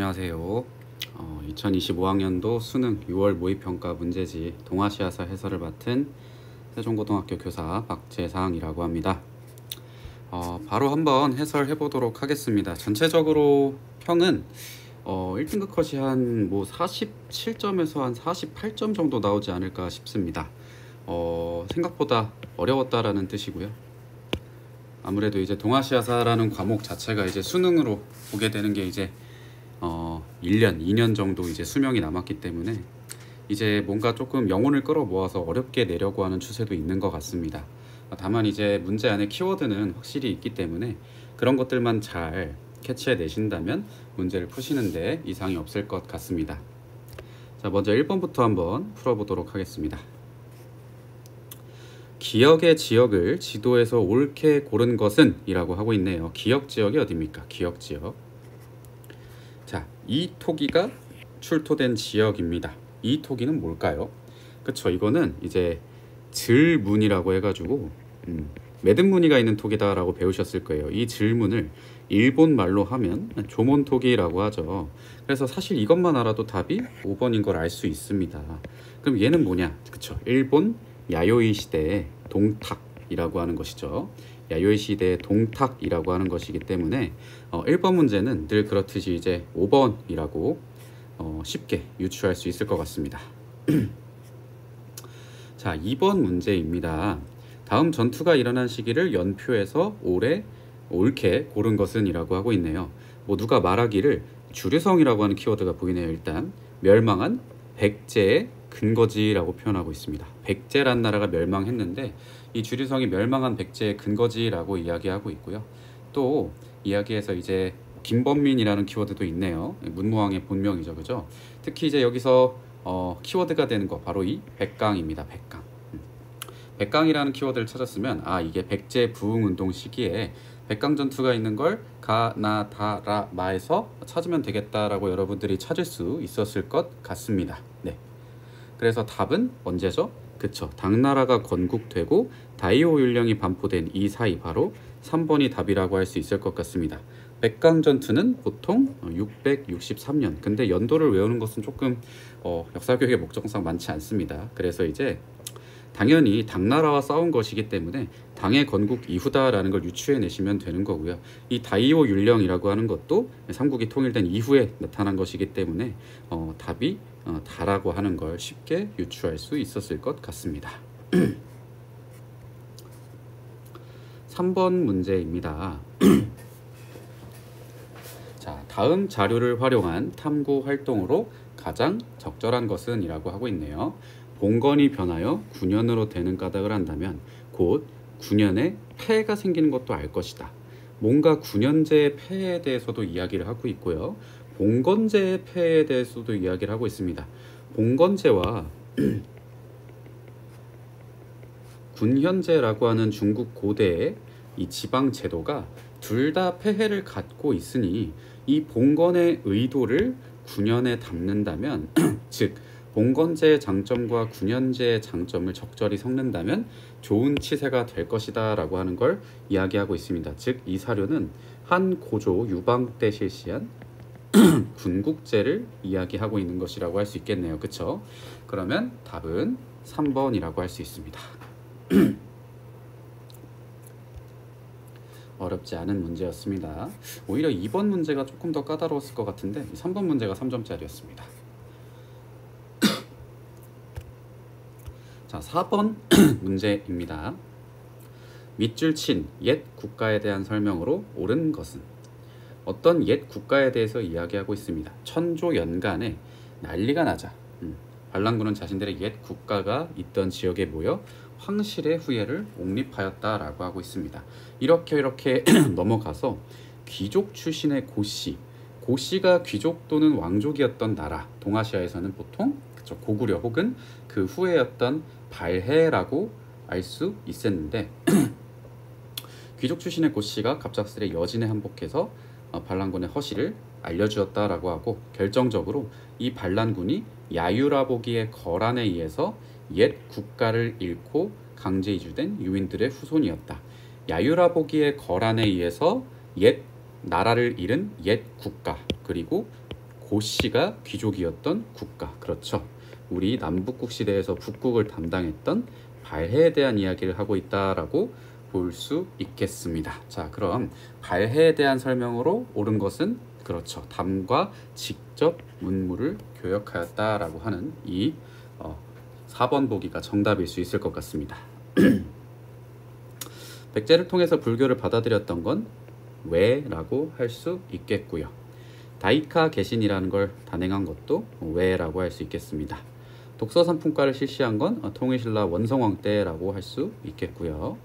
안녕하세요. 2025학년도 수능 6월 모의평가 문제지 동아시아사 해설을 맡은 세종고등학교 교사 박재상이라고 합니다. 바로 한번 해설해 보도록 하겠습니다. 전체적으로 평은 1등급 컷이 한 47점에서 한 48점 정도 나오지 않을까 싶습니다. 생각보다 어려웠다라는 뜻이고요. 아무래도 이제 동아시아사라는 과목 자체가 이제 수능으로 보게 되는 게 이제 1년, 2년 정도 이제 수명이 남았기 때문에 이제 뭔가 조금 영혼을 끌어모아서 어렵게 내려고 하는 추세도 있는 것 같습니다. 다만 이제 문제 안에 키워드는 확실히 있기 때문에 그런 것들만 잘 캐치해 내신다면 문제를 푸시는데 이상이 없을 것 같습니다. 자, 먼저 1번부터 한번 풀어보도록 하겠습니다. 기역의 지역을 지도에서 옳게 고른 것은 이라고 하고 있네요. 기역 지역이 어디입니까? 기역 지역. 자, 이 토기가 출토된 지역입니다. 이 토기는 뭘까요? 그쵸, 이거는 이제 들문이라고 해가지고 매듭무늬가 있는 토기다라고 배우셨을 거예요. 이 들문을 일본 말로 하면 조몬토기라고 하죠. 그래서 사실 이것만 알아도 답이 5번인 걸 알 수 있습니다. 그럼 얘는 뭐냐? 그쵸, 일본 야요이 시대의 동탁이라고 하는 것이죠. 야요이 시대의 동탁이라고 하는 것이기 때문에 1번 문제는 늘 그렇듯이 이제 5번이라고 쉽게 유추할 수 있을 것 같습니다. 자, 2번 문제입니다. 다음 전투가 일어난 시기를 연표해서 옳게 고른 것은 이라고 하고 있네요. 누가 말하기를 주류성이라고 하는 키워드가 보이네요. 일단 멸망한 백제의 근거지라고 표현하고 있습니다. 백제란 나라가 멸망했는데 이 주류성이 멸망한 백제의 근거지라고 이야기하고 있고요. 또 이야기에서 이제 김범민이라는 키워드도 있네요. 문무왕의 본명이죠, 그죠? 특히 이제 여기서 키워드가 되는 거 바로 이 백강입니다. 백강. 백강이라는 키워드를 찾았으면 이게 백제 부흥운동 시기에 백강 전투가 있는 걸 가나다라마에서 찾으면 되겠다라고 여러분들이 찾을 수 있었을 것 같습니다. 네. 그래서 답은 언제죠? 그쵸, 당나라가 건국되고 다이오 율령이 반포된 이 사이 바로 3번이 답이라고 할 수 있을 것 같습니다. 백강 전투는 보통 663년. 근데 연도를 외우는 것은 조금 역사교육의 목적상 많지 않습니다. 그래서 이제 당연히 당나라와 싸운 것이기 때문에 당의 건국 이후다라는 걸 유추해 내시면 되는 거고요. 이 다이오 율령이라고 하는 것도 삼국이 통일된 이후에 나타난 것이기 때문에 답이 다라고 하는 걸 쉽게 유추할 수 있었을 것 같습니다. 3번 문제입니다. 자, 다음 자료를 활용한 탐구 활동으로 가장 적절한 것은 이라고 하고 있네요. 봉건이 변하여 9년으로 되는 까닭을 안다면 곧 9년에 폐해가 생기는 것도 알 것이다. 뭔가 9년제의 폐해에 대해서도 이야기를 하고 있고요. 봉건제의 폐해에 대해서도 이야기를 하고 있습니다. 봉건제와 군현제라고 하는 중국 고대의 이 지방 제도가 둘 다 폐해를 갖고 있으니 이 봉건의 의도를 9년에 담는다면 즉 봉건제의 장점과 군현제의 장점을 적절히 섞는다면 좋은 치세가 될 것이다 라고 하는 걸 이야기하고 있습니다. 즉 이 사료는 한 고조 유방 때 실시한 군국제를 이야기하고 있는 것이라고 할 수 있겠네요. 그쵸? 그러면 답은 3번이라고 할 수 있습니다. 어렵지 않은 문제였습니다. 오히려 2번 문제가 조금 더 까다로웠을 것 같은데 3번 문제가 3점짜리였습니다. 자, 4번 문제입니다. 밑줄 친 옛 국가에 대한 설명으로 옳은 것은? 어떤 옛 국가에 대해서 이야기하고 있습니다. 천조연간에 난리가 나자 반란군은 자신들의 옛 국가가 있던 지역에 모여 황실의 후예를 옹립하였다라고 하고 있습니다. 이렇게 넘어가서 귀족 출신의 고씨가 귀족 또는 왕족이었던 나라, 동아시아에서는 보통 고구려 혹은 그 후예였던 발해라고 알 수 있었는데 귀족 출신의 고씨가 갑작스레 여진에 항복해서 반란군의 허실을 알려주었다라고 하고 결정적으로 이 반란군이 야유라보기의 거란에 의해서 옛 국가를 잃고 강제 이주된 유민들의 후손이었다. 야유라보기의 거란에 의해서 옛 나라를 잃은 옛 국가 그리고 고씨가 귀족이었던 국가. 그렇죠. 우리 남북국 시대에서 북국을 담당했던 발해에 대한 이야기를 하고 있다라고 볼 수 있겠습니다. 자, 그럼 발해에 대한 설명으로 옳은 것은 그렇죠. 담과 직접 문물을 교역하였다라고 하는 이 4번 보기가 정답일 수 있을 것 같습니다. 백제를 통해서 불교를 받아들였던 건 왜라고 할 수 있겠고요. 다이카 개신이라는 걸 단행한 것도 왜라고 할 수 있겠습니다. 독서 상품과를 실시한 건 통일신라 원성왕 때라고 할 수 있겠고요.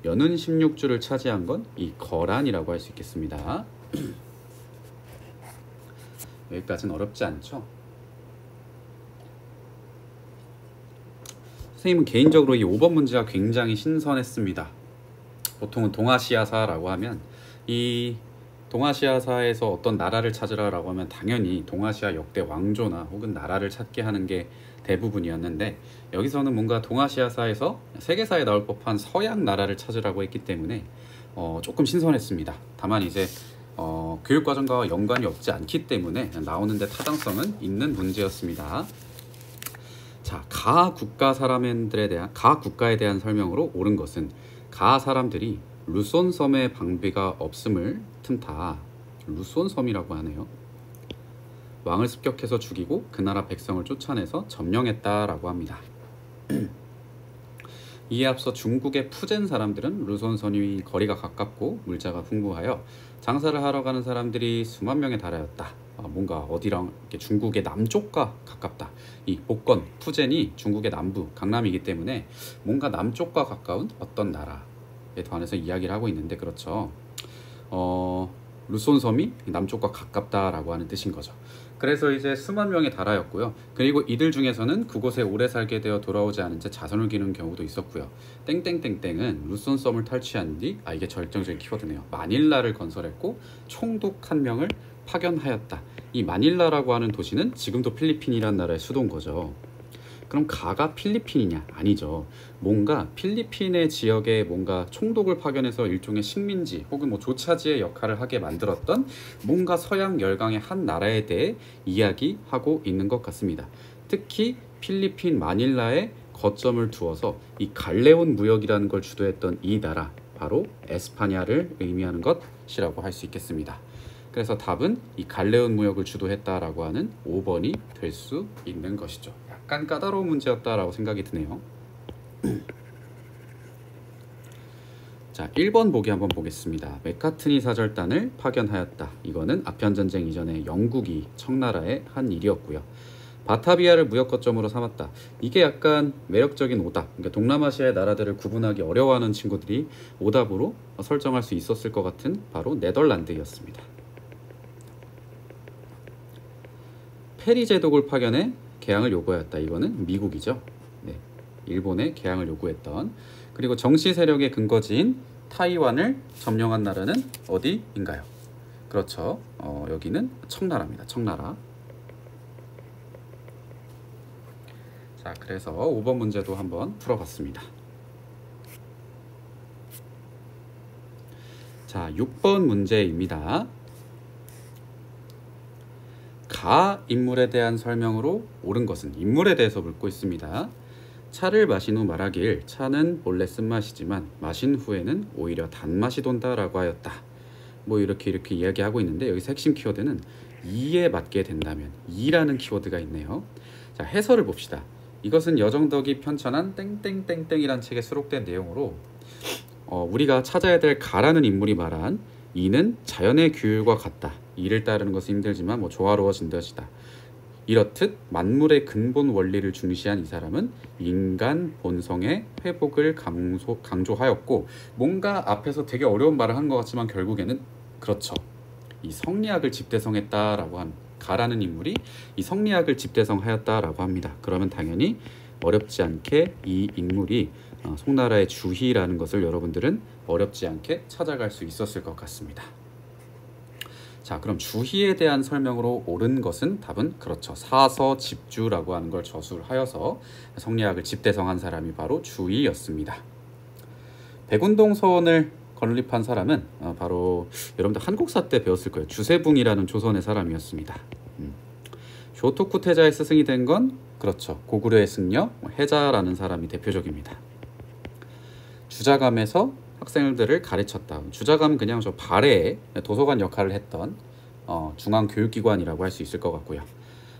연운 16주를 차지한 건 이 거란이라고 할 수 있겠습니다. 여기까지는 어렵지 않죠? 선생님은 개인적으로 이 5번 문제가 굉장히 신선했습니다. 보통은 동아시아사라고 하면 이 동아시아사에서 어떤 나라를 찾으라고 하면 당연히 동아시아 역대 왕조나 혹은 나라를 찾게 하는 게 대부분이었는데, 여기서는 뭔가 동아시아사에서 세계사에 나올 법한 서양 나라를 찾으라고 했기 때문에 조금 신선했습니다. 다만 이제 교육과정과 연관이 없지 않기 때문에 나오는데 타당성은 있는 문제였습니다. 자, 가 국가에 대한 설명으로 옳은 것은 가 사람들이 루손 섬에 방비가 없음을 틈타. 루손 섬이라고 하네요. 왕을 습격해서 죽이고 그 나라 백성을 쫓아내서 점령했다라고 합니다. 이에 앞서 중국의 푸젠 사람들은 루손선이 거리가 가깝고 물자가 풍부하여 장사를 하러 가는 사람들이 수만 명에 달하였다. 뭔가 어디랑 이렇게 중국의 남쪽과 가깝다. 이 복건 푸젠이 중국의 남부 강남이기 때문에 뭔가 남쪽과 가까운 어떤 나라에 관해서 이야기를 하고 있는데, 그렇죠. 루손섬이 남쪽과 가깝다라고 하는 뜻인 거죠. 그래서 이제 수만 명에 달하였고요. 그리고 이들 중에서는 그곳에 오래 살게 되어 돌아오지 않은 채 자선을 기르는 경우도 있었고요. 땡땡땡땡은 루손섬을 탈취한 뒤, 이게 결정적인 키워드네요. 마닐라를 건설했고 총독 1명을 파견하였다. 이 마닐라라고 하는 도시는 지금도 필리핀이라는 나라의 수도인 거죠. 그럼 가가 필리핀이냐? 아니죠. 뭔가 필리핀의 지역에 뭔가 총독을 파견해서 일종의 식민지 혹은 조차지의 역할을 하게 만들었던 뭔가 서양 열강의 한 나라에 대해 이야기하고 있는 것 같습니다. 특히 필리핀 마닐라에 거점을 두어서 이 갈레온 무역이라는 걸 주도했던 이 나라, 바로 에스파냐를 의미하는 것이라고 할 수 있겠습니다. 그래서 답은 이 갈레온 무역을 주도했다라고 하는 5번이 될 수 있는 것이죠. 약간 까다로운 문제였다라고 생각이 드네요. 자, 1번 보기 한번 보겠습니다. 맥카트니 사절단을 파견하였다. 이거는 아편전쟁 이전에 영국이 청나라의 한 일이었고요. 바타비아를 무역 거점으로 삼았다. 이게 약간 매력적인 오답. 그러니까 동남아시아의 나라들을 구분하기 어려워하는 친구들이 오답으로 설정할 수 있었을 것 같은 바로 네덜란드였습니다. 페리 제독을 파견해 개항을 요구하였다. 이거는 미국이죠. 네, 일본에 개항을 요구했던. 그리고 정치 세력의 근거지인 타이완을 점령한 나라는 어디인가요? 그렇죠. 여기는 청나라입니다. 청나라. 자, 그래서 5번 문제도 한번 풀어봤습니다. 자, 6번 문제입니다. 가 인물에 대한 설명으로 옳은 것은, 인물에 대해서 묻고 있습니다. 차를 마신 후 말하길 차는 본래 쓴맛이지만 마신 후에는 오히려 단맛이 돈다라고 하였다. 이렇게 이야기하고 있는데, 여기서 핵심 키워드는 이에 맞게 된다면, 이라는 키워드가 있네요. 자, 해설을 봅시다. 이것은 여정덕이 편찬한 땡땡땡땡이란 책에 수록된 내용으로 우리가 찾아야 될 가라는 인물이 말한 이는 자연의 규율과 같다. 이를 따르는 것은 힘들지만 조화로워진 것이다. 이렇듯 만물의 근본 원리를 중시한 이 사람은 인간 본성의 회복을 강조하였고, 뭔가 앞에서 되게 어려운 말을 한 것 같지만 결국에는 그렇죠. 이 성리학을 집대성했다라고 한 가라는 인물이 이 성리학을 집대성하였다라고 합니다. 그러면 당연히 어렵지 않게 이 인물이 송나라의 주희라는 것을 여러분들은 어렵지 않게 찾아갈 수 있었을 것 같습니다. 자, 그럼 주희에 대한 설명으로 옳은 것은 답은 그렇죠. 사서집주라고 하는 걸 저술하여서 성리학을 집대성한 사람이 바로 주희였습니다. 백운동 서원을 건립한 사람은 바로 여러분들 한국사 때 배웠을 거예요. 주세붕이라는 조선의 사람이었습니다. 교토쿠 태자의 스승이 된 건 그렇죠. 고구려의 승려 해자라는 사람이 대표적입니다. 주자감에서 학생들을 가르쳤다. 주자감은 그냥 저 발해 도서관 역할을 했던 중앙교육기관이라고 할 수 있을 것 같고요.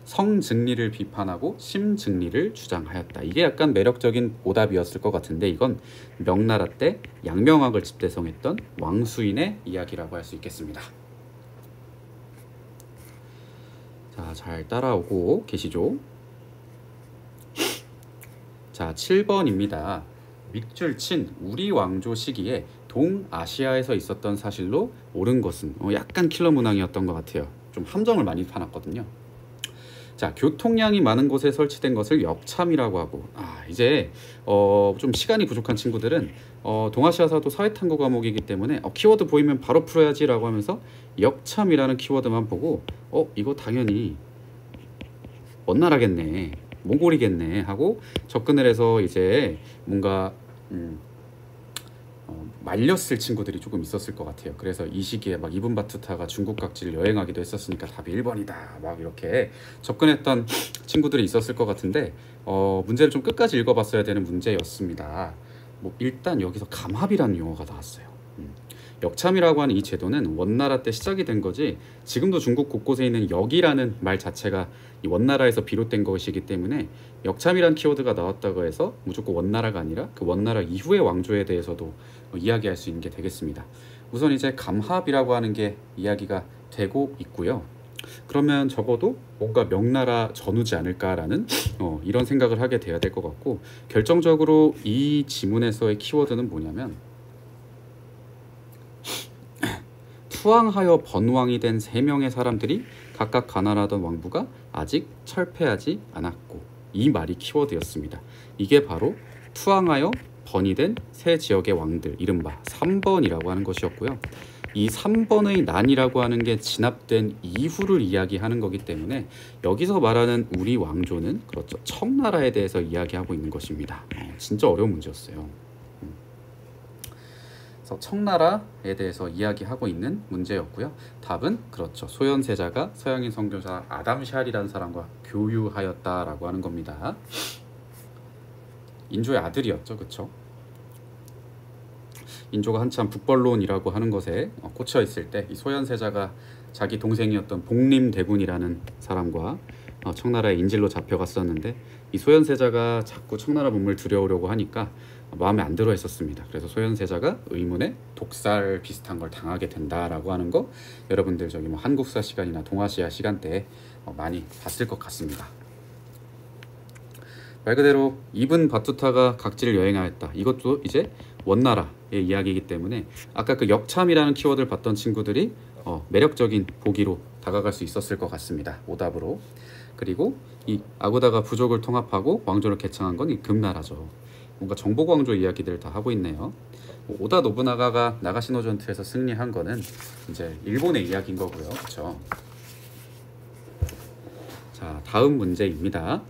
성증리를 비판하고 심증리를 주장하였다. 이게 약간 매력적인 오답이었을 것 같은데 이건 명나라 때 양명학을 집대성했던 왕수인의 이야기라고 할 수 있겠습니다. 자, 잘 따라오고 계시죠? 자, 7번입니다. 밑줄친 우리 왕조 시기에 동아시아에서 있었던 사실로 옳은 것은 약간 킬러 문항이었던 것 같아요. 좀 함정을 많이 파놨거든요. 자, 교통량이 많은 곳에 설치된 것을 역참이라고 하고, 이제 좀 시간이 부족한 친구들은 동아시아사도 사회탐구 과목이기 때문에 키워드 보이면 바로 풀어야지 라고 하면서 역참이라는 키워드만 보고 이거 당연히 원나라겠네, 몽골이겠네 하고 접근을 해서 이제 뭔가 말렸을 친구들이 조금 있었을 것 같아요. 그래서 이 시기에 막 이븐 바투타가 중국 각지를 여행하기도 했었으니까 답이 1번이다 막 이렇게 접근했던 친구들이 있었을 것 같은데 문제를 좀 끝까지 읽어봤어야 되는 문제였습니다. 일단 여기서 감합이라는 용어가 나왔어요. 역참이라고 하는 이 제도는 원나라 때 시작이 된 거지 지금도 중국 곳곳에 있는 역이라는 말 자체가 이 원나라에서 비롯된 것이기 때문에 역참이란 키워드가 나왔다고 해서 무조건 원나라가 아니라 그 원나라 이후의 왕조에 대해서도 이야기할 수 있는 게 되겠습니다. 우선 이제 감합이라고 하는 게 이야기가 되고 있고요. 그러면 적어도 뭔가 명나라 전후지 않을까라는 이런 생각을 하게 돼야 될 것 같고, 결정적으로 이 지문에서의 키워드는 뭐냐면 투항하여 번왕이 된 3명의 사람들이 각각 가난하던 왕부가 아직 철폐하지 않았고, 이 말이 키워드였습니다. 이게 바로 투항하여 번이 된 세 지역의 왕들, 이른바 3번이라고 하는 것이었고요. 이 3번의 난이라고 하는 게 진압된 이후를 이야기하는 거기 때문에 여기서 말하는 우리 왕조는 그렇죠, 청나라에 대해서 이야기하고 있는 것입니다. 진짜 어려운 문제였어요. 청나라에 대해서 이야기하고 있는 문제였고요. 답은 그렇죠, 소현세자가 서양인 선교사 아담 샬이라는 사람과 교유하였다라고 하는 겁니다. 인조의 아들이었죠, 그쵸? 인조가 한참 북벌론이라고 하는 것에 꽂혀 있을 때 이 소현세자가 자기 동생이었던 복림대군이라는 사람과 청나라의 인질로 잡혀갔었는데, 이 소현세자가 자꾸 청나라 문물 들여오려고 하니까 마음에 안 들어 했었습니다. 그래서 소현세자가 의문에 독살 비슷한 걸 당하게 된다라고 하는 거 여러분들 저기 한국사 시간이나 동아시아 시간 때 많이 봤을 것 같습니다. 말 그대로 이븐 바투타가 각지를 여행하였다. 이것도 이제 원나라의 이야기이기 때문에 아까 그 역참이라는 키워드를 봤던 친구들이 매력적인 보기로 다가갈 수 있었을 것 같습니다. 오답으로. 그리고 이 아고다가 부족을 통합하고 왕조를 개창한 건 이 금나라죠. 뭔가 정복왕조 이야기들을 다 하고 있네요. 오다 노부나가가 나가시노 전투에서 승리한 거는 이제 일본의 이야기인 거고요. 그렇죠? 자, 다음 문제입니다.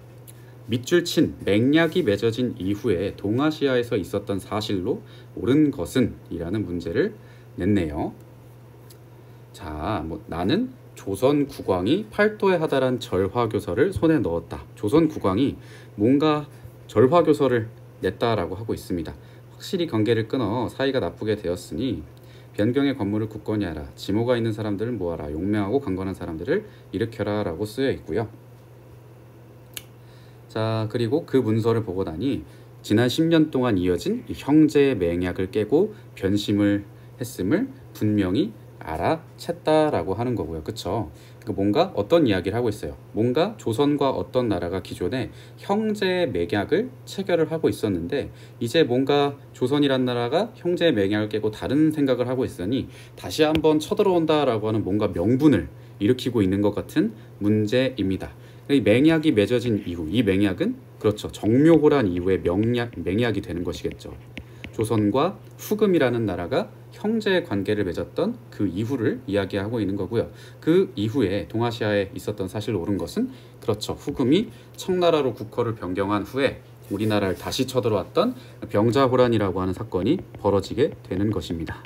밑줄 친 맹약이 맺어진 이후에 동아시아에서 있었던 사실로 옳은 것은? 이라는 문제를 냈네요. 자, 나는 조선 국왕이 팔도에 하달한 절화교서를 손에 넣었다. 조선 국왕이 뭔가 절화교서를 냈다라고 하고 있습니다. 확실히 관계를 끊어 사이가 나쁘게 되었으니 변경의 권무를 굳건히 하라. 지모가 있는 사람들을 모아라. 용맹하고 강건한 사람들을 일으켜라 라고 쓰여 있고요. 자, 그리고 그 문서를 보고 나니 지난 10년 동안 이어진 이 형제의 맹약을 깨고 변심을 했음을 분명히 알아챘다라고 하는 거고요. 그쵸? 뭔가 어떤 이야기를 하고 있어요. 뭔가 조선과 어떤 나라가 기존에 형제의 맹약을 체결을 하고 있었는데 이제 뭔가 조선이란 나라가 형제의 맹약을 깨고 다른 생각을 하고 있으니 다시 한번 쳐들어온다라고 하는 뭔가 명분을 일으키고 있는 것 같은 문제입니다. 이 맹약이 맺어진 이후, 이 맹약은 그렇죠, 정묘호란 이후에 맹약이 되는 것이겠죠. 조선과 후금이라는 나라가 형제 관계를 맺었던 그 이후를 이야기하고 있는 거고요. 그 이후에 동아시아에 있었던 사실로 옳은 것은 그렇죠, 후금이 청나라로 국호를 변경한 후에 우리나라를 다시 쳐들어왔던 병자호란이라고 하는 사건이 벌어지게 되는 것입니다.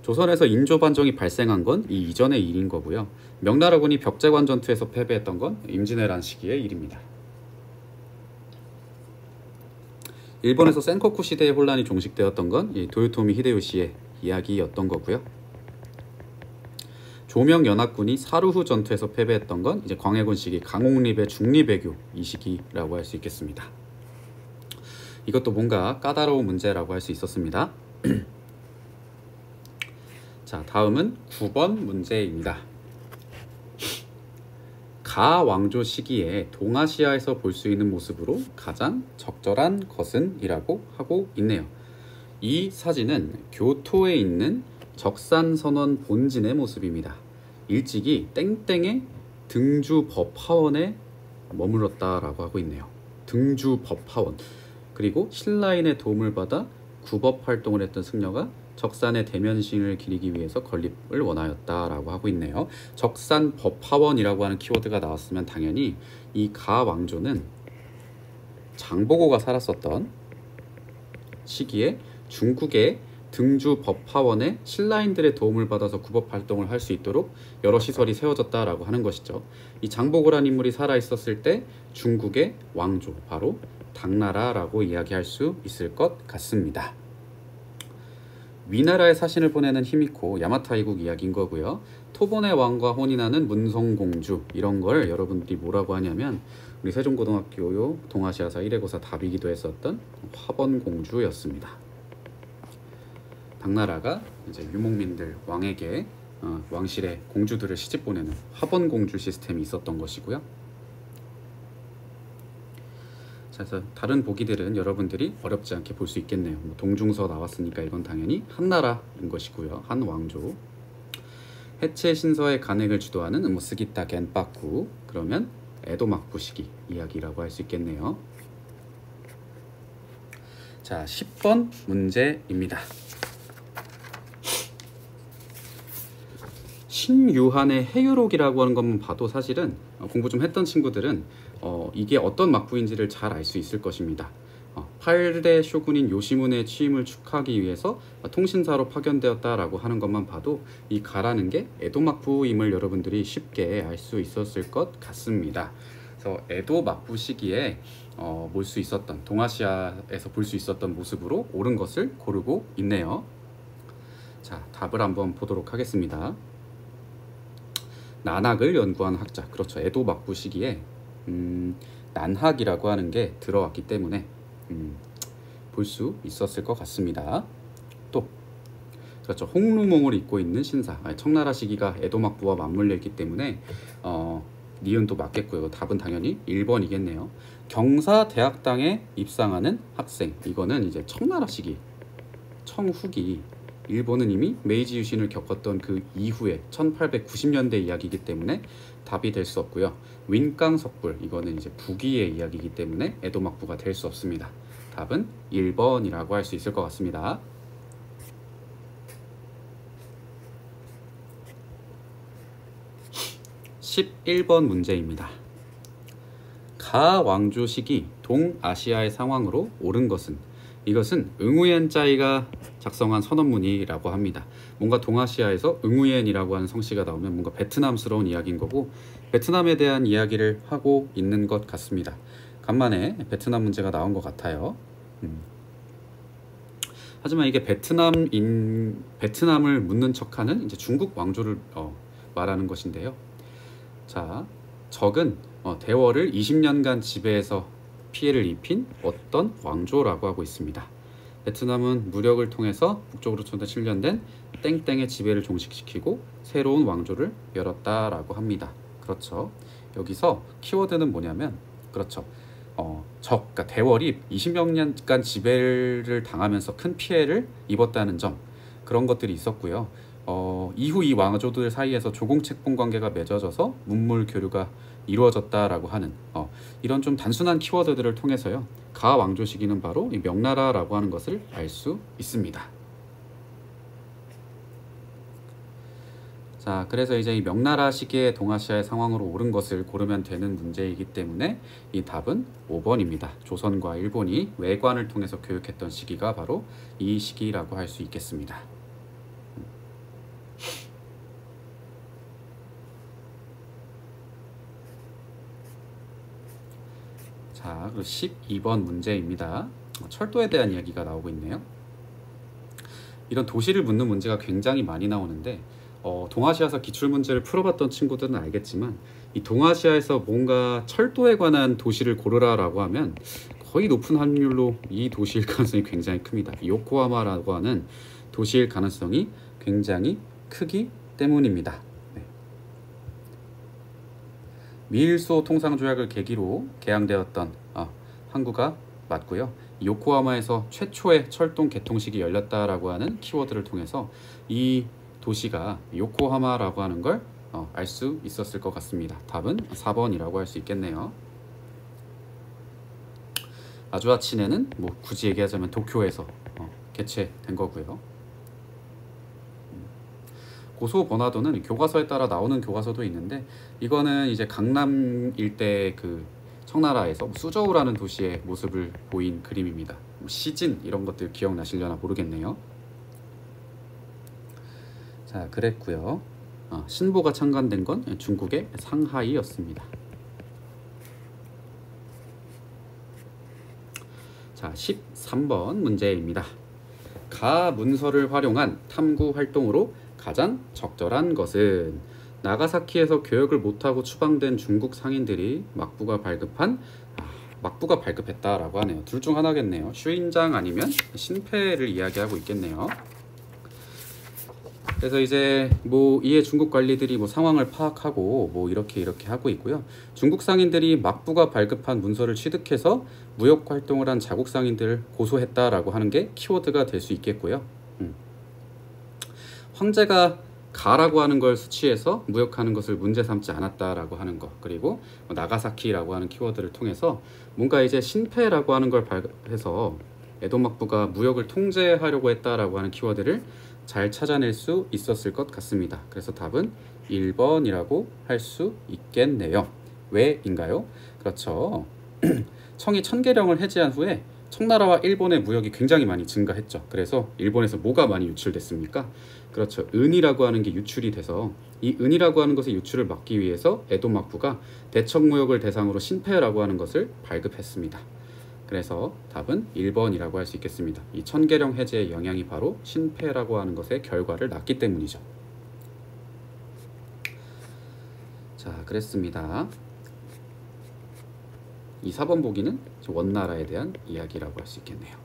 조선에서 인조 반정이 발생한 건 이 이전의 일인 거고요. 명나라군이 벽제관 전투에서 패배했던 건 임진왜란 시기의 일입니다. 일본에서 센코쿠 시대의 혼란이 종식되었던 건 이 도요토미 히데요시의 이야기였던 거고요. 조명연합군이 사루후 전투에서 패배했던 건 이제 광해군 시기 강옥립의 중리배교 이 시기라고 할 수 있겠습니다. 이것도 뭔가 까다로운 문제라고 할 수 있었습니다. 자, 다음은 9번 문제입니다. 가 왕조 시기에 동아시아에서 볼 수 있는 모습으로 가장 적절한 것은? 이라고 하고 있네요. 이 사진은 교토에 있는 적산선원 본진의 모습입니다. 일찍이 땡땡의 등주법화원에 머물렀다라고 하고 있네요. 등주법화원. 그리고 신라인의 도움을 받아 구법 활동을 했던 승려가 적산의 대면신을 기리기 위해서 건립을 원하였다라고 하고 있네요. 적산법화원이라고 하는 키워드가 나왔으면 당연히 이 가 왕조는 장보고가 살았었던 시기에 중국의 등주법화원에 신라인들의 도움을 받아서 구법 활동을 할 수 있도록 여러 시설이 세워졌다라고 하는 것이죠. 이 장보고란 인물이 살아있었을 때 중국의 왕조, 바로 당나라라고 이야기할 수 있을 것 같습니다. 위나라에 사신을 보내는 히미코, 야마타 이국 이야기인 거고요. 토본의 왕과 혼인하는 문성공주, 이런 걸 여러분들이 뭐라고 하냐면 우리 세종고등학교 동아시아사 1회고사 답이기도 했었던 화번공주였습니다. 당나라가 이제 유목민들 왕에게 왕실의 공주들을 시집 보내는 화번공주 시스템이 있었던 것이고요. 그래서 다른 보기들은 여러분들이 어렵지 않게 볼 수 있겠네요. 동중서 나왔으니까 이건 당연히 한나라인 것이고요. 한 왕조. 해체 신서의 간행을 주도하는 스기타 겐파쿠, 그러면 에도 막부 시기 이야기라고 할 수 있겠네요. 자, 10번 문제입니다. 신유한의 해유록이라고 하는 것만 봐도 사실은 공부 좀 했던 친구들은 이게 어떤 막부인지를 잘 알 수 있을 것입니다. 8대 쇼군인 요시문의 취임을 축하하기 위해서 통신사로 파견되었다라고 하는 것만 봐도 이 가라는 게 에도 막부임을 여러분들이 쉽게 알 수 있었을 것 같습니다. 그래서 에도 막부 시기에 볼 수 있었던, 동아시아에서 볼 수 있었던 모습으로 옳은 것을 고르고 있네요. 자, 답을 한번 보도록 하겠습니다. 난학을 연구한 학자, 그렇죠. 에도 막부 시기에 난학이라고 하는 게 들어왔기 때문에 볼 수 있었을 것 같습니다. 또 그렇죠. 홍루몽을 입고 있는 신사, 청나라 시기가 에도 막부와 맞물려 있기 때문에 니은도 맞겠고요. 답은 당연히 1번이겠네요. 경사대학당에 입상하는 학생, 이거는 이제 청나라 시기, 청후기, 일본은 이미 메이지 유신을 겪었던 그 이후에 1890년대 이야기이기 때문에 답이 될 수 없고요. 윈깡석불, 이거는 이제 부기의 이야기이기 때문에 에도 막부가 될 수 없습니다. 답은 1번이라고 할 수 있을 것 같습니다. (11번) 문제입니다. 가 왕조 시기 동아시아의 상황으로 옳은 것은? 이것은 응우옌짜이가 작성한 선언문이라고 합니다. 뭔가 동아시아에서 응우옌이라고 하는 성씨가 나오면 뭔가 베트남스러운 이야기인 거고, 베트남에 대한 이야기를 하고 있는 것 같습니다. 간만에 베트남 문제가 나온 것 같아요. 하지만 이게 베트남을 묻는 척하는 이제 중국 왕조를 말하는 것인데요. 자, 적은 대월을 20년간 지배해서 피해를 입힌 어떤 왕조라고 하고 있습니다. 베트남은 무력을 통해서 북쪽으로 17년 땡땡의 지배를 종식시키고 새로운 왕조를 열었다라고 합니다. 그렇죠. 여기서 키워드는 뭐냐면, 그렇죠. 그러니까 대월이 20년간 지배를 당하면서 큰 피해를 입었다는 점, 그런 것들이 있었고요. 이후 이 왕조들 사이에서 조공책봉 관계가 맺어져서 문물 교류가 이루어졌다라고 하는 이런 좀 단순한 키워드들을 통해서요, 가 왕조 시기는 바로 이 명나라라고 하는 것을 알 수 있습니다. 자, 그래서 이제 이 명나라 시기의 동아시아의 상황으로 옳은 것을 고르면 되는 문제이기 때문에 이 답은 5번입니다. 조선과 일본이 외관을 통해서 교육했던 시기가 바로 이 시기라고 할 수 있겠습니다. 자, 그리고 12번 문제입니다. 철도에 대한 이야기가 나오고 있네요. 이런 도시를 묻는 문제가 굉장히 많이 나오는데 동아시아사 기출문제를 풀어봤던 친구들은 알겠지만 이 동아시아에서 뭔가 철도에 관한 도시를 고르라라고 하면 거의 높은 확률로 이 도시일 가능성이 굉장히 큽니다. 요코하마라고 하는 도시일 가능성이 굉장히 크기 때문입니다. 네. 미일소 통상조약을 계기로 개항되었던 항구가 맞고요. 요코하마에서 최초의 철도 개통식이 열렸다라고 하는 키워드를 통해서 이 도시가 요코하마라고 하는 걸 알 수 있었을 것 같습니다. 답은 4번이라고 할 수 있겠네요. 아주아치네는 뭐 굳이 얘기하자면 도쿄에서 개최된 거고요. 고소 번화도는 교과서에 따라 나오는 교과서도 있는데 이거는 이제 강남 일대 그 청나라에서 수저우라는 도시의 모습을 보인 그림입니다. 시진 이런 것들 기억나시려나 모르겠네요. 자, 그랬고요. 신보가 창간된 건 중국의 상하이였습니다. 자, 13번 문제입니다. 가 문서를 활용한 탐구 활동으로 가장 적절한 것은 나가사키에서 교역을 못하고 추방된 중국 상인들이 막부가 발급했다라고 하네요. 둘 중 하나겠네요. 슈인장 아니면 신패를 이야기하고 있겠네요. 그래서 이제 뭐 이에 중국 관리들이 뭐 상황을 파악하고 뭐 이렇게 하고 있고요. 중국 상인들이 막부가 발급한 문서를 취득해서 무역 활동을 한 자국 상인들을 고소했다라고 하는 게 키워드가 될 수 있겠고요. 황제가 가라고 하는 걸 수치해서 무역하는 것을 문제 삼지 않았다라고 하는 것, 그리고 나가사키라고 하는 키워드를 통해서 뭔가 이제 신패라고 하는 걸 발급해서 에도 막부가 무역을 통제하려고 했다라고 하는 키워드를 잘 찾아낼 수 있었을 것 같습니다. 그래서 답은 1번이라고 할 수 있겠네요. 왜인가요? 그렇죠. 청이 청계령을 해제한 후에 청나라와 일본의 무역이 굉장히 많이 증가했죠. 그래서 일본에서 뭐가 많이 유출됐습니까? 그렇죠. 은이라고 하는 게 유출이 돼서 이 은이라고 하는 것의 유출을 막기 위해서 에도 막부가 대청무역을 대상으로 신패라고 하는 것을 발급했습니다. 그래서 답은 1번이라고 할 수 있겠습니다. 이 청계령 해제의 영향이 바로 신패라고 하는 것의 결과를 낳기 때문이죠. 자, 그랬습니다. 이 4번 보기는 원나라에 대한 이야기라고 할 수 있겠네요.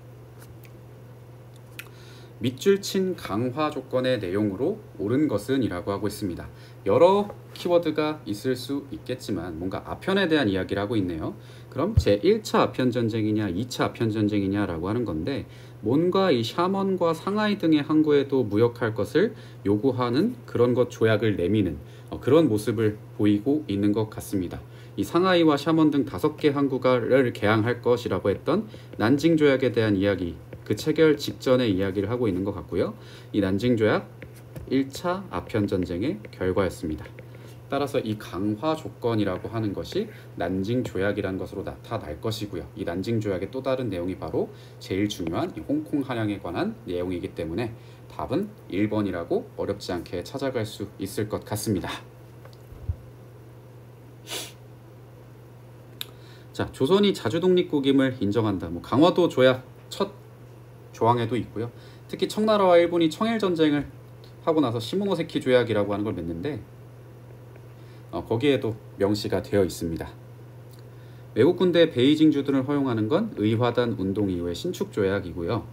밑줄 친 강화 조건의 내용으로 옳은 것은 이라고 하고 있습니다. 여러 키워드가 있을 수 있겠지만 뭔가 아편에 대한 이야기를 하고 있네요. 그럼 제1차 아편전쟁이냐 2차 아편전쟁이냐라고 하는 건데 뭔가 이 샤먼과 상하이 등의 항구에도 무역할 것을 요구하는 그런 것 조약을 내미는 그런 모습을 보이고 있는 것 같습니다. 이 상하이와 샤먼 등 5개 항구를 개항할 것이라고 했던 난징 조약에 대한 이야기, 그 체결 직전의 이야기를 하고 있는 것 같고요. 이 난징 조약 1차 아편 전쟁의 결과였습니다. 따라서 이 강화 조건이라고 하는 것이 난징 조약이라는 것으로 나타날 것이고요. 이 난징 조약의 또 다른 내용이 바로 제일 중요한 이 홍콩 한양에 관한 내용이기 때문에 답은 1번이라고 어렵지 않게 찾아갈 수 있을 것 같습니다. 자, 조선이 자주 독립국임을 인정한다. 뭐 강화도 조약 첫 조항에도 있고요. 특히 청나라와 일본이 청일 전쟁을 하고 나서 시모노세키 조약이라고 하는 걸 맺는데 거기에도 명시가 되어 있습니다. 외국 군대 베이징 주둔을 허용하는 건 의화단 운동 이후의 신축 조약이고요.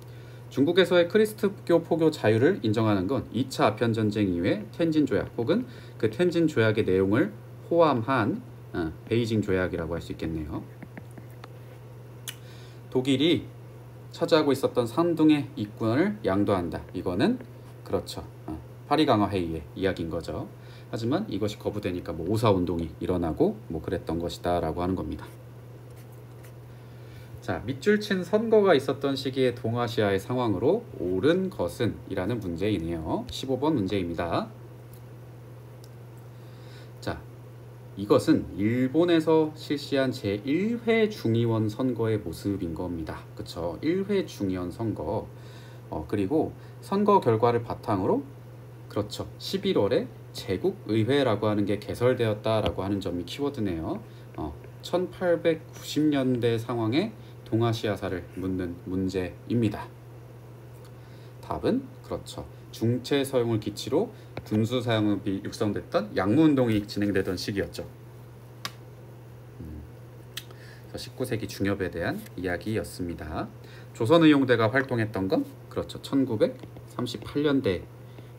중국에서의 크리스트교 포교 자유를 인정하는 건 2차 아편 전쟁 이후의 텐진 조약 혹은 그 텐진 조약의 내용을 포함한 베이징 조약이라고 할 수 있겠네요. 독일이 차지하고 있었던 산둥의 이권을 양도한다. 이거는 그렇죠. 파리 강화 회의의 이야기인 거죠. 하지만 이것이 거부되니까 뭐 오사 운동이 일어나고 뭐 그랬던 것이다 라고 하는 겁니다. 자, 밑줄 친 선거가 있었던 시기의 동아시아의 상황으로 옳은 것은 이라는 문제이네요. 15번 문제입니다. 자, 이것은 일본에서 실시한 제1회 중의원 선거의 모습인 겁니다. 그쵸? 1회 중의원 선거. 그리고 선거 결과를 바탕으로 그렇죠. 11월에 제국의회라고 하는 게 개설되었다라고 하는 점이 키워드네요. 1890년대 상황의 동아시아사를 묻는 문제입니다. 답은 그렇죠. 중체 서용을 기치로 군수 사용이 육성됐던 양무운동이 진행되던 시기였죠. 19세기 중엽에 대한 이야기였습니다. 조선의용대가 활동했던 건 그렇죠. 1938년대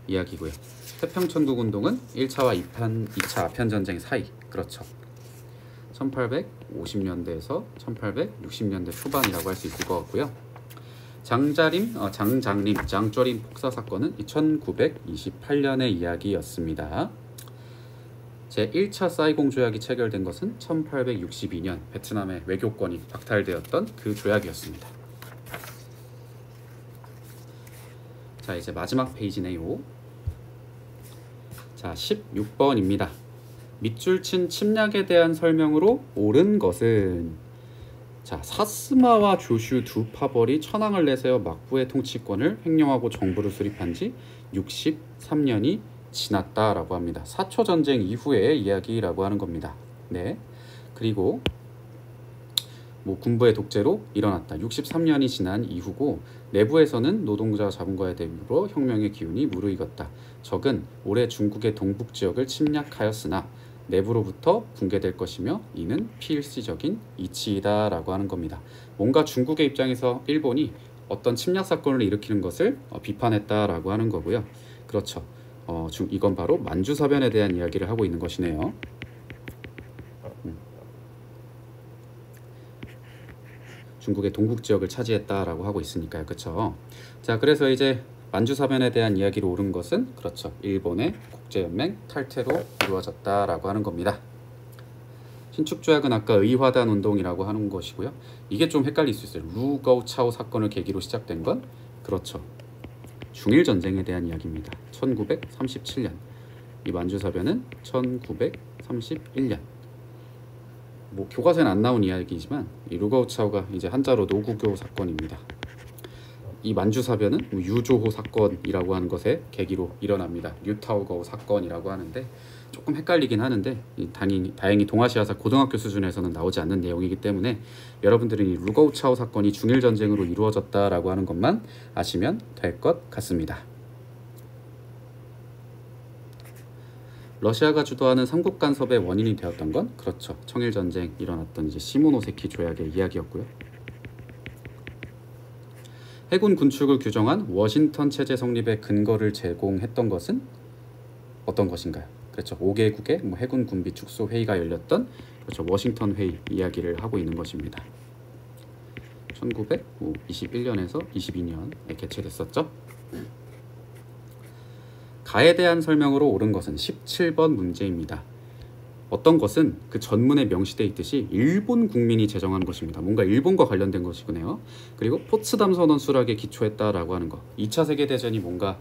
이야기고요. 태평천국운동은 1차와 2차 아편전쟁 사이 그렇죠. 1850년대에서 1860년대 초반이라고 할 수 있을 것 같고요. 장장림, 장조림 폭사 사건은 1928년의 이야기였습니다. 제1차 사이공 조약이 체결된 것은 1862년 베트남의 외교권이 박탈되었던 그 조약이었습니다. 자, 이제 마지막 페이지네요. 자, 16번입니다. 밑줄 친 침략에 대한 설명으로 옳은 것은 자, 사스마와 조슈 두 파벌이 천황을 내세워 막부의 통치권을 횡령하고 정부를 수립한 지 63년이 지났다라고 합니다. 사초 전쟁 이후의 이야기라고 하는 겁니다. 네. 그리고 군부의 독재로 일어났다. 63년이 지난 이후고 내부에서는 노동자 자본가의 대비로 혁명의 기운이 무르익었다. 적은 올해 중국의 동북 지역을 침략하였으나 내부로부터 붕괴될 것이며 이는 필시적인 이치이다 라고 하는 겁니다. 뭔가 중국의 입장에서 일본이 어떤 침략 사건을 일으키는 것을 비판했다라고 하는 거고요. 그렇죠. 이건 바로 만주사변에 대한 이야기를 하고 있는 것이네요. 중국의 동북 지역을 차지했다라고 하고 있으니까요. 그렇죠. 자, 그래서 이제 만주사변에 대한 이야기로 옳은 것은 그렇죠. 일본의 국제연맹 탈퇴로 이루어졌다라고 하는 겁니다. 신축조약은 아까 의화단 운동이라고 하는 것이고요. 이게 좀 헷갈릴 수 있어요. 루거우차오 사건을 계기로 시작된 건 그렇죠. 중일전쟁에 대한 이야기입니다. 1937년. 이 만주사변은 1931년. 교과서에는 안 나온 이야기이지만 이 루거우차오가 이제 한자로 노구교 사건입니다. 이 만주사변은 유조호 사건이라고 하는 것의 계기로 일어납니다. 류타오거우 사건이라고 하는데 조금 헷갈리긴 하는데 다행히 동아시아사 고등학교 수준에서는 나오지 않는 내용이기 때문에 여러분들은 이 루거우차오 사건이 중일전쟁으로 이루어졌다라고 하는 것만 아시면 될 것 같습니다. 러시아가 주도하는 삼국 간섭의 원인이 되었던 건 그렇죠. 청일전쟁 일어났던 이제 시모노세키 조약의 이야기였고요. 해군 군축을 규정한 워싱턴 체제 성립의 근거를 제공했던 것은 어떤 것인가요? 그렇죠. 5개국의 해군 군비 축소 회의가 열렸던 그렇죠. 워싱턴 회의 이야기를 하고 있는 것입니다. 1921년에서 22년에 개최됐었죠. 가에 대한 설명으로 옳은 것은 17번 문제입니다. 어떤 것은 그 전문에 명시되어 있듯이 일본 국민이 제정한 것입니다. 뭔가 일본과 관련된 것이네요. 그리고 포츠담 선언 수락에 기초했다라고 하는 것. 2차 세계대전이 뭔가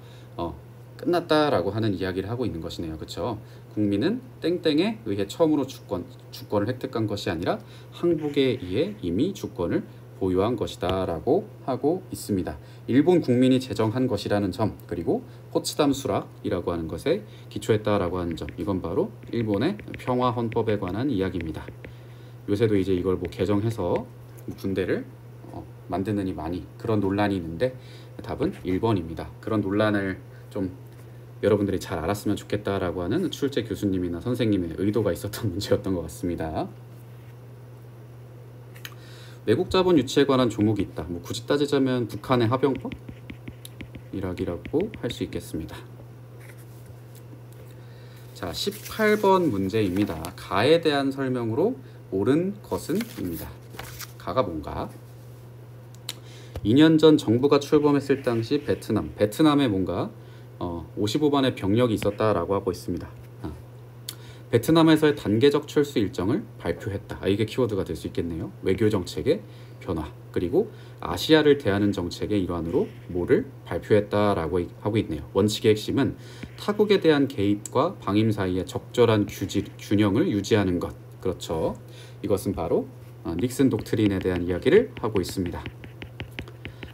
끝났다라고 하는 이야기를 하고 있는 것이네요. 그렇죠? 국민은 땡땡에 의해 처음으로 주권을 획득한 것이 아니라 항복에 의해 이미 주권을 보유한 것이다 라고 하고 있습니다. 일본 국민이 제정한 것이라는 점, 그리고 포츠담 수락이라고 하는 것에 기초했다라고 하는 점, 이건 바로 일본의 평화 헌법에 관한 이야기입니다. 요새도 이제 이걸 개정해서 군대를 만드느니 많이 그런 논란이 있는데 답은 1번입니다. 그런 논란을 좀 여러분들이 잘 알았으면 좋겠다라고 하는 출제 교수님이나 선생님의 의도가 있었던 문제였던 것 같습니다. 외국 자본 유치에 관한 조목이 있다. 굳이 따지자면 북한의 하병법? 이라고 할 수 있겠습니다. 자, 18번 문제입니다. 가에 대한 설명으로 옳은 것은 입니다. 가가 뭔가? 2년 전 정부가 출범했을 당시 베트남에 뭔가 55만의 병력이 있었다라고 하고 있습니다. 베트남에서의 단계적 철수 일정을 발표했다. 이게 키워드가 될 수 있겠네요. 외교 정책의 변화, 그리고 아시아를 대하는 정책의 일환으로 뭐를 발표했다라고 하고 있네요. 원칙의 핵심은 타국에 대한 개입과 방임 사이의 적절한 균형을 유지하는 것. 그렇죠. 이것은 바로 닉슨 독트린에 대한 이야기를 하고 있습니다.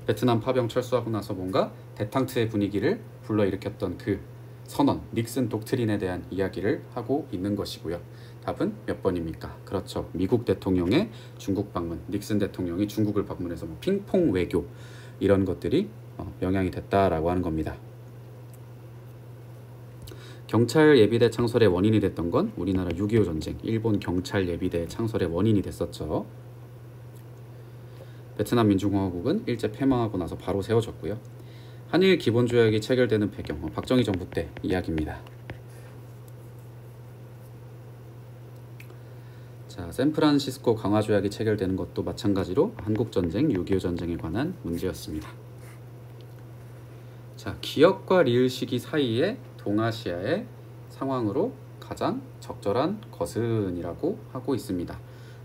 베트남 파병 철수하고 나서 뭔가 대탕트의 분위기를 불러일으켰던 그 선언, 닉슨 독트린에 대한 이야기를 하고 있는 것이고요. 답은 몇 번입니까? 그렇죠. 미국 대통령의 중국 방문, 닉슨 대통령이 중국을 방문해서 뭐 핑퐁 외교 이런 것들이 영향이 됐다라고 하는 겁니다. 경찰 예비대 창설의 원인이 됐던 건 우리나라 6.25 전쟁, 일본 경찰 예비대 창설의 원인이 됐었죠. 베트남 민주공화국은 일제 패망하고 나서 바로 세워졌고요. 한일 기본조약이 체결되는 배경, 박정희 정부 때 이야기입니다. 자, 샌프란시스코 강화조약이 체결되는 것도 마찬가지로 한국전쟁, 6.25 전쟁에 관한 문제였습니다. 자, 기역과 리을 시기 사이에 동아시아의 상황으로 가장 적절한 것은 이라고 하고 있습니다.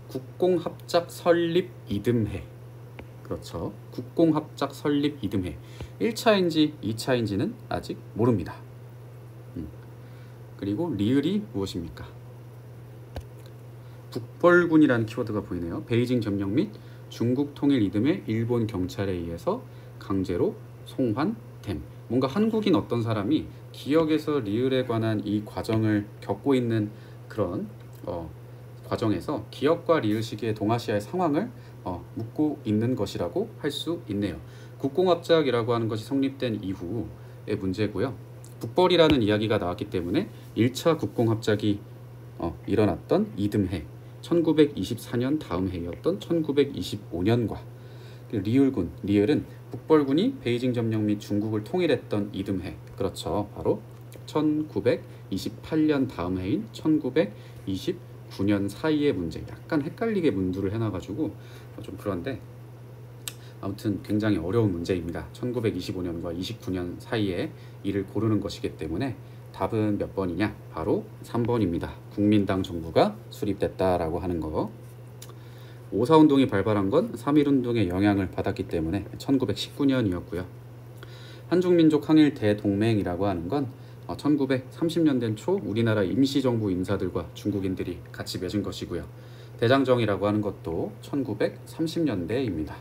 국공합작 설립 이듬해. 그렇죠. 국공합작 설립 이듬해. 1차인지 2차인지는 아직 모릅니다. 그리고 리을이 무엇입니까? 북벌군이라는 키워드가 보이네요. 베이징 점령 및 중국 통일 이듬해 일본 경찰에 의해서 강제로 송환됨. 뭔가 한국인 어떤 사람이 기역에서 리을에 관한 이 과정을 겪고 있는 그런 과정에서 기역과 리을 시기의 동아시아의 상황을 묻고 있는 것이라고 할 수 있네요. 국공합작이라고 하는 것이 성립된 이후의 문제고요. 북벌이라는 이야기가 나왔기 때문에 1차 국공합작이 일어났던 이듬해 1924년 다음 해였던 1925년과 리을군, 리을은 북벌군이 베이징 점령 및 중국을 통일했던 이듬해, 그렇죠. 바로 1928년 다음 해인 1929년 사이의 문제. 약간 헷갈리게 문두를 해놔가지고 좀 그런데 아무튼 굉장히 어려운 문제입니다. 1925년과 29년 사이에 이를 고르는 것이기 때문에 답은 몇 번이냐? 바로 3번입니다. 국민당 정부가 수립됐다라고 하는 거. 5.4운동이 발발한 건 3.1운동의 영향을 받았기 때문에 1919년이었고요. 한중민족 항일 대동맹이라고 하는 건 1930년대 초 우리나라 임시정부 인사들과 중국인들이 같이 맺은 것이고요. 대장정이라고 하는 것도 1930년대입니다.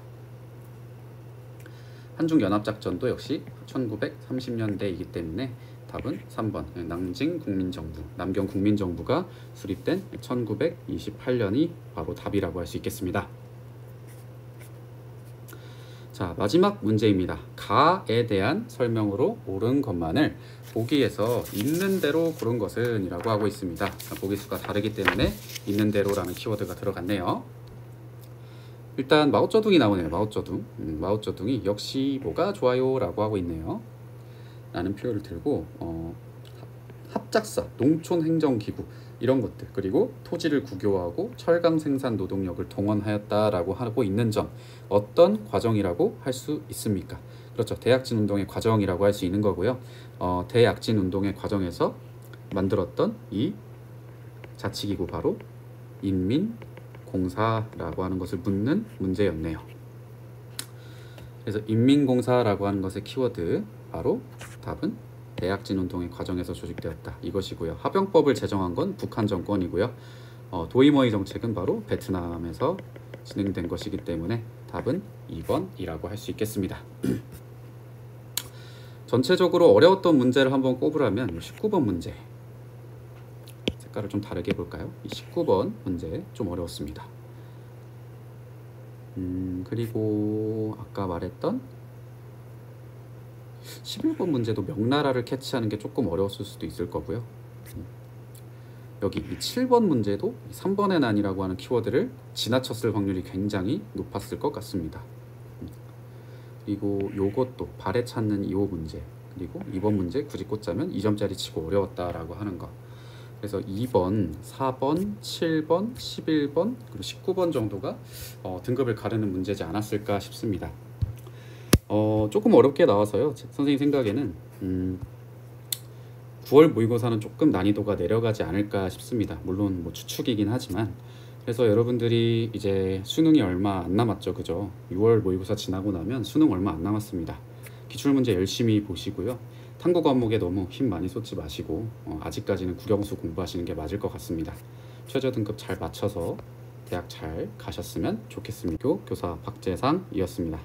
한중연합작전도 역시 1930년대이기 때문에 답은 3번 낭징 국민정부, 남경 국민정부가 수립된 1928년이 바로 답이라고 할 수 있겠습니다. 자, 마지막 문제입니다. 가에 대한 설명으로 옳은 것만을 보기에서 있는 대로 고른 것은 이라고 하고 있습니다. 보기 수가 다르기 때문에 있는 대로라는 키워드가 들어갔네요. 일단 마오쩌둥이 나오네요. 마오쩌둥. 마오쩌둥이 역시 뭐가 좋아요 라고 하고 있네요. 라는 표현을 들고 합작사, 농촌행정기구 이런 것들, 그리고 토지를 국유화하고 철강 생산 노동력을 동원하였다라고 하고 있는 점, 어떤 과정이라고 할 수 있습니까? 그렇죠. 대약진 운동의 과정이라고 할 수 있는 거고요. 대약진 운동의 과정에서 만들었던 이 자치기구 바로 인민공사라고 하는 것을 묻는 문제였네요. 그래서 인민공사라고 하는 것의 키워드 바로 답은 대약진 운동의 과정에서 조직되었다 이것이고요. 하병법을 제정한 건 북한 정권이고요. 도이머이 정책은 바로 베트남에서 진행된 것이기 때문에 답은 2번이라고 할 수 있겠습니다. 전체적으로 어려웠던 문제를 한번 꼽으라면 19번 문제, 색깔을 좀 다르게 해볼까요? 이 19번 문제 좀 어려웠습니다. 그리고 아까 말했던 11번 문제도 명나라를 캐치하는 게 조금 어려웠을 수도 있을 거고요. 여기 이 7번 문제도 3번의 난이라고 하는 키워드를 지나쳤을 확률이 굉장히 높았을 것 같습니다. 그리고 요것도 발에 찾는 2호 문제, 그리고 2번 문제 굳이 꽂자면 2점짜리 치고 어려웠다라고 하는 거. 그래서 2번, 4번, 7번, 11번, 그리고 19번 정도가 등급을 가르는 문제지 않았을까 싶습니다. 조금 어렵게 나와서요. 선생님 생각에는 9월 모의고사는 조금 난이도가 내려가지 않을까 싶습니다. 물론 뭐 추측이긴 하지만. 그래서 여러분들이 이제 수능이 얼마 안 남았죠, 그죠? 6월 모의고사 지나고 나면 수능 얼마 안 남았습니다. 기출문제 열심히 보시고요. 탐구 과목에 너무 힘 많이 쏟지 마시고 아직까지는 국영수 공부하시는 게 맞을 것 같습니다. 최저 등급 잘 맞춰서 대학 잘 가셨으면 좋겠습니다. 교사 박재상이었습니다.